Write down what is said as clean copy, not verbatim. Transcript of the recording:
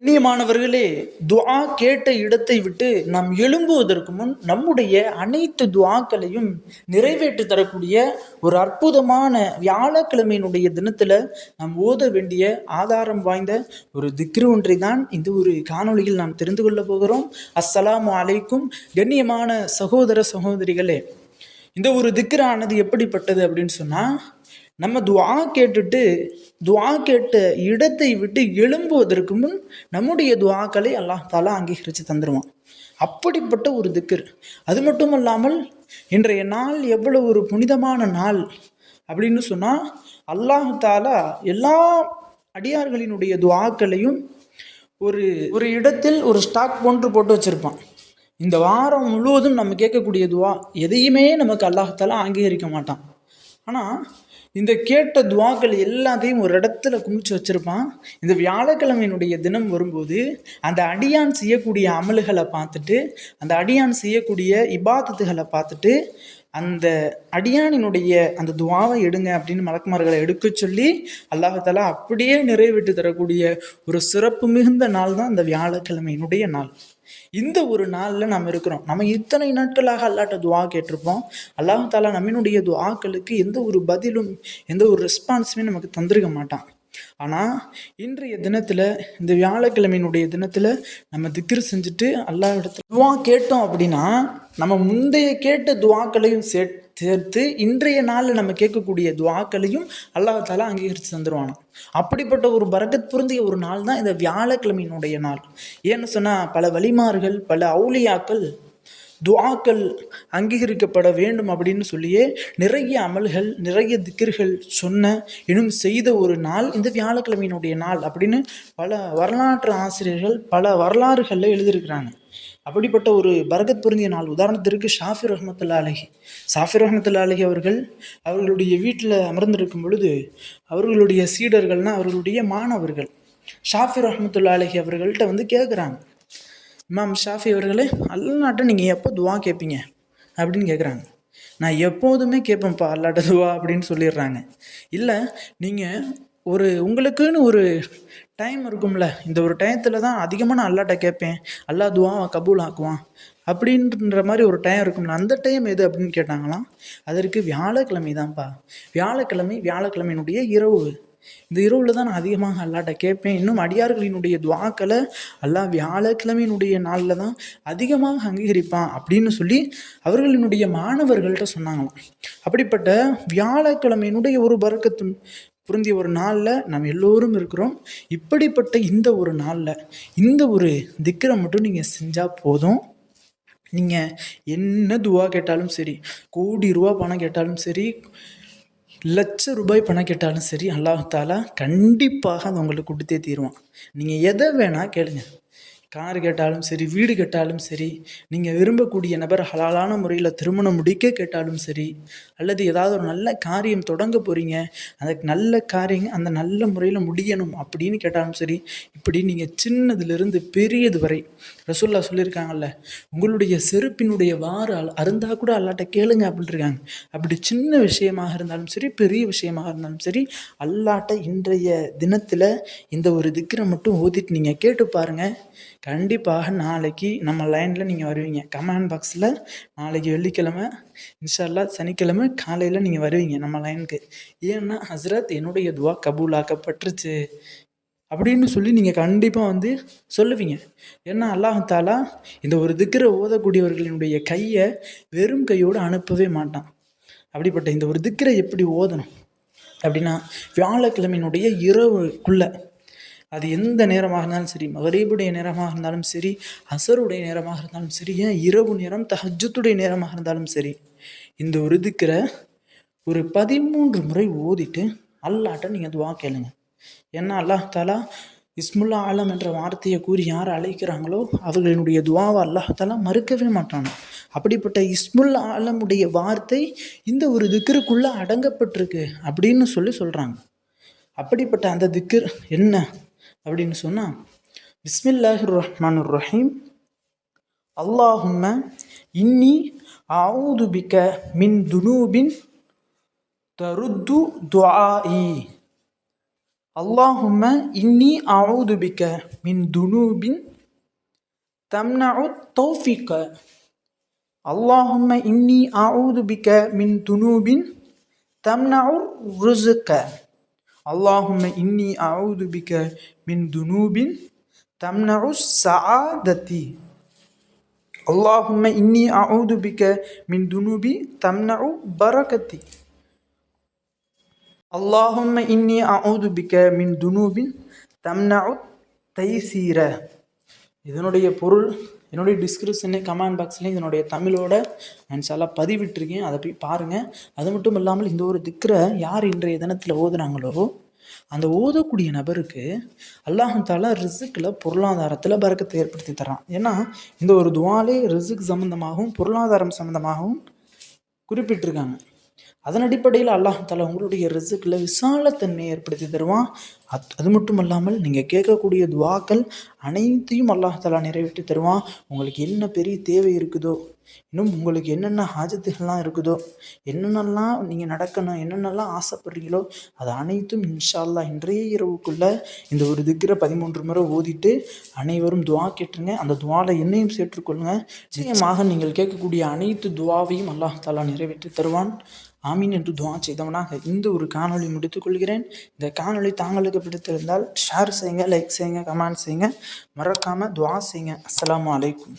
கண்ணியமானவர்களே, துஆ கேட்ட இடத்தை விட்டு நாம் எழும்புவதற்கு முன் நம்முடைய அனைத்து துஆக்களையும் நிறைவேற்றி தரக்கூடிய ஒரு அற்புதமான வியாழக்கிழமையினுடைய தினத்தில் நாம் ஓத வேண்டிய ஆதாரம் வாய்ந்த ஒரு திக்ரு ஒன்றை தான் இந்த ஒரு காணொளியில் நாம் தெரிந்து கொள்ள போகிறோம். அஸ்ஸலாமு அலைக்கும். கண்ணியமான சகோதர சகோதரிகளே, இந்த ஒரு திக்ரானது எப்படிப்பட்டது அப்படின்னு சொன்னால், நம்ம துஆ கேட்ட இடத்தை விட்டு எழும்புவதற்கு முன் நம்முடைய துஆக்களை அல்லாஹ் தாலா அங்கீகரித்து தந்துடுவான். அப்படிப்பட்ட ஒரு திக்ர். அது மட்டும் இல்லாமல் இன்றைய நாள் எவ்வளவு ஒரு புனிதமான நாள் அப்படின்னு சொன்னால், அல்லாஹ் தாலா எல்லா அடியார்களினுடைய துஆக்களையும் ஒரு இடத்தில் ஒரு ஸ்டாக் போட்டு வச்சுருப்பான். இந்த வாரம் முழுவதும் நம்ம கேட்கக்கூடிய துஆ எதையுமே நமக்கு அல்லாஹ் தாலா அங்கீகரிக்க மாட்டான். ஆனால் இந்த கேட்ட துஆக்கள் எல்லாத்தையும் ஒரு இடத்துல குமிச்சு வச்சுருப்பான். இந்த வியாழக்கிழமையினுடைய தினம் வரும்போது அந்த அடியான் செய்யக்கூடிய அமல்களை பார்த்துட்டு, அந்த அடியான் செய்யக்கூடிய இபாதத்துகளை பார்த்துட்டு, அந்த அடியானினுடைய அந்த துஆவை எடுங்க அப்படின்னு மலக்குமார்களை எடுக்க சொல்லி அல்லாஹ் தஆலா அப்படியே நிறைவேற்றி தரக்கூடிய ஒரு சிறப்பு மிகுந்த நாள் தான் இந்த வியாழக்கிழமையினுடைய நாள். இந்த ஒரு நாளில் நம்ம இருக்கிறோம். நம்ம இத்தனை நாட்களாக அல்லாஹ்ட்ட துஆ கேட்டிருப்போம். அல்லாஹ் தஆலா நம்மினுடைய துஆக்களுக்கு எந்த ஒரு பதிலும் எந்த ஒரு ரெஸ்பான்ஸுமே நமக்கு தந்திருக்க மாட்டான். ஆனால் இன்றைய தினத்தில், இந்த வியாழக்கிழமையினுடைய தினத்தில் நம்ம திக்ர் செஞ்சுட்டு அல்லாஹ் இடத்துல துஆ கேட்டோம் அப்படின்னா, நம்ம முந்தைய கேட்ட துஆக்களையும் சேர்த்து இன்றைய நாளில் நம்ம கேட்கக்கூடிய துஆக்களையும் அல்லாஹ் தஆலா அங்கீகரித்து தந்துடுவானோ. அப்படிப்பட்ட ஒரு பரக்கத் பொருந்திய ஒரு நாள் தான் இந்த வியாழக்கிழமையினுடைய நாள். ஏன்னு சொன்னால், பல வலிமார்கள், பல அவுலியாக்கள் துஆக்கள் அங்கீகரிக்கப்பட வேண்டும் அப்படின்னு சொல்லியே நிறைய அமல்கள், நிறைய திக்ர்கள் இன்னும் செய்த ஒரு நாள் இந்த வியாழக்கிழமையினுடைய நாள் அப்படின்னு பல வரலாற்று ஆசிரியர்கள் பல வரலாறுகளில் எழுதியிருக்கிறாங்க. அப்படிப்பட்ட ஒரு பரக்கத் பொருந்திய நாள். உதாரணத்திற்கு ஷாஃபி ரஹ்மத்துல்லாஹி அவர்களுடைய வீட்டில் அமர்ந்திருக்கும் பொழுது அவர்களுடைய சீடர்கள்னால் அவர்களுடைய மாணவர்கள் ஷாஃபி ரஹ்மத்துல்லாஹி அவர்கள்ட்ட கேட்குறாங்க, இமாம் ஷாஃபி அவர்களே, அல்லாட்ட நீங்கள் எப்போ துஆ கேட்பீங்க அப்படின்னு கேட்குறாங்க. நான் எப்போதுமே கேட்பேன்ப்பா அல்லாட்ட துஆ அப்படின்னு சொல்லிடுறாங்க. இல்லை, நீங்கள் உங்களுக்குன்னு ஒரு டைம் இருக்கும்ல, இந்த ஒரு டயத்தில் தான் அதிகமாக நான் அல்லாட்ட கேட்பேன், அல்லாஹ் துஆவை கபூல் ஆக்குவான் அப்படின்ற மாதிரி ஒரு டைம் இருக்கும்ல, அந்த டைம் எது அப்படின்னு கேட்டாங்களாம். அதற்கு வியாழக்கிழமை தான்ப்பா. வியாழக்கிழமையினுடைய இரவு. இந்த இரவில் தான் நான் அதிகமாக அல்லாட்ட கேட்பேன். இன்னும் அடியார்களினுடைய துஆக்களை அல்லாஹ் வியாழக்கிழமையினுடைய நாளில் தான் அதிகமாக அங்கீகரிப்பான் அப்படின்னு சொல்லி அவர்களினுடைய மாணவர்கள்ட்ட சொன்னாங்களாம். அப்படிப்பட்ட வியாழக்கிழமையினுடைய ஒரு பரக்கத்து பொருந்திய ஒரு நாளில் நம்ம எல்லோரும் இருக்கிறோம். இப்படிப்பட்ட இந்த ஒரு நாளில் இந்த ஒரு திக்ரை மட்டும் நீங்கள் செஞ்சால் போதும். நீங்கள் என்ன துஆ கேட்டாலும் சரி, கோடி ரூபா பணம் கேட்டாலும் சரி, லட்ச ரூபாய் பணம் கேட்டாலும் சரி, அல்லாஹ் தாலா கண்டிப்பாக அதை உங்களுக்கு கொடுத்தே தீருவான். நீங்கள் எதை வேணால் கேளுங்க. கார் கேட்டாலும் சரி, வீடு கேட்டாலும் சரி, நீங்கள் விரும்பக்கூடிய நபர் ஹலாலான முறையில் திருமணம் முடிக்க கேட்டாலும் சரி, அல்லது ஏதாவது ஒரு நல்ல காரியம் தொடங்க போகிறீங்க, அந்த நல்ல காரியம் அந்த நல்ல முறையில் முடியணும் அப்படின்னு கேட்டாலும் சரி, இப்படி நீங்கள் சின்னதுலேருந்து பெரியது வரை ரசூல்லா சொல்லியிருக்காங்கல்ல, உங்களுடைய செருப்பினுடைய வாறு அருந்தா கூட அல்லாட்ட கேளுங்க அப்படின்ட்டுருக்காங்க. அப்படி சின்ன விஷயமாக இருந்தாலும் சரி, பெரிய விஷயமாக இருந்தாலும் சரி, அல்லாட்ட இன்றைய தினத்தில் இந்த ஒரு திக்ரை மட்டும் ஓதிட்டு நீங்கள் கேட்டு பாருங்கள். கண்டிப்பாக நாளைக்கு நம்ம லைனில் நீங்கள் வருவீங்க. கமெண்ட் பாக்ஸில் நாளைக்கு வெள்ளிக்கிழமை, இன்ஷா அல்லாஹ் சனிக்கிழமை காலையில் நீங்கள் வருவீங்க நம்ம லைனுக்கு. ஏன்னா, ஹஸ்ரத் என்னுடைய துஆ கபூலாக்கப்பட்டுருச்சு அப்படின்னு சொல்லி நீங்கள் கண்டிப்பாக சொல்லுவீங்க. ஏன்னா அல்லாஹ் தாலா இந்த ஒரு திக்ரை ஓதக்கூடியவர்களினுடைய கையை வெறும் கையோடு அனுப்பவே மாட்டான். அப்படிப்பட்ட இந்த ஒரு திக்ரை எப்படி ஓதணும் அப்படின்னா, வியாழக்கிழமையினுடைய இரவுக்குள்ளே, அது எந்த நேரமாக இருந்தாலும் சரி, மகரீபுடைய நேரமாக இருந்தாலும் சரி, அசருடைய நேரமாக இருந்தாலும் சரி, ஏன் இரவு நேரம் தஹஜ்ஜுடைய நேரமாக இருந்தாலும் சரி, இந்த ஒரு திக்ரை ஒரு 13 முறை ஓதிட்டு அல்லாட்ட நீங்கள் துஆ கேளுங்க. ஏன்னா அல்லாஹ் தாலா இஸ்முல்லா ஆலம் என்ற வார்த்தையை கூறி யார் அழைக்கிறாங்களோ அவர்களினுடைய துஆவை அல்லாஹ் தாலா மறுக்கவே மாட்டானோ. அப்படிப்பட்ட இஸ்முல்லா ஆலமுடைய வார்த்தை இந்த ஒரு திக்ருக்குள்ளே அடங்கப்பட்டிருக்கு அப்படின்னு சொல்கிறாங்க. அப்படிப்பட்ட அந்த திக்ர் என்ன அப்படின்னு சொன்னால், பிஸ்மில்லாஹிர் ரஹ்மானிர் ரஹீம், அல்லாஹும்ம இன்னி அஊது பிக மின் துனூபின் தருத்து துஆஇ, அல்லாஹும்ம இன்னி அஊது பிக்க மின் துனூபின் தம்னஉ தௌஃபீக. அல்லாஹும்ம இன்னி அஊது பிக்க மின் துனூபின் தம்னஉ ருஸ்க. அல்லாஹும்ம இன்னி அஊது பிக்க மின் துனூபின் தம்னஉ ஸஆததி. அல்லாஹும்ம இன்னி அஊது பிக்க மின் துனூபி தம்னஉ பரகதி. அல்லாஹும்ம இன்னி அஊது பிக்க மின் துனூபின் தம்னஉ தைசீர. இதனுடைய பொருள் என்னுடைய டிஸ்கிரிப்ஷனே கமெண்ட் பாக்ஸ்லேயும் இதனுடைய தமிழோட இன்ஷால்லா பதிவிட்டிருக்கேன், அதை போய் பாருங்கள். அது மட்டும் இல்லாமல் இந்த ஒரு திக்ரை யார் இன்றைய தினத்தில் ஓதுனாங்களோ அந்த ஓதக்கூடிய நபருக்கு அல்லாஹ் தஆலா ரிஸ்கில் பொருளாதாரத்தில் பரக்கத்தை ஏற்படுத்தி தரான். ஏன்னா இந்த ஒரு துஆலே ரிஸ்க் சம்மந்தமாகவும் பொருளாதாரம் சம்மந்தமாகவும் குறிப்பிட்டிருக்காங்க. அதன் அடிப்படையில் அல்லாஹ் தஆலா உங்களுடைய ரிஸ்கில் விசாலத்தன்மையை ஏற்படுத்தி தருவான். அது மட்டும் இல்லாமல் நீங்கள் கேட்கக்கூடிய துவாக்கள் அனைத்தையும் அல்லாஹ் தஆலா நிறைவேற்றி தருவான். உங்களுக்கு என்ன பெரிய தேவை இருக்குதோ, இன்னும் உங்களுக்கு என்னென்ன ஹாஜத்துகள்லாம் இருக்குதோ, என்னென்னலாம் நீங்கள் நடக்கணும், என்னென்னலாம் ஆசைப்படுறீங்களோ அது அனைத்தும் இன்ஷா அல்லாஹ் இன்றைய இரவுக்குள்ளே இந்த ஒரு திக்ரை 13 முறை ஓதிட்டு அனைவரும் துவா கேட்டுருங்க. அந்த துவாவில் என்னையும் சேர்த்துக்கொள்ளுங்க. நிச்சயமாக நீங்கள் கேட்கக்கூடிய அனைத்து துவாவையும் அல்லாஹ் தஆலா நிறைவேற்றி தருவான். ஆமீன் என்று துவா செய்தவனாக இந்த ஒரு காணொளி முடித்துக்கொள்கிறேன். இந்த காணொளி தாங்களுக்கு பிடித்திருந்தால் ஷேர் செய்யுங்க, லைக் செய்யுங்க, கமெண்ட் செய்யுங்க, மறக்காமல் துவா செய்யுங்க. அஸ்ஸலாமு அலைக்கும்.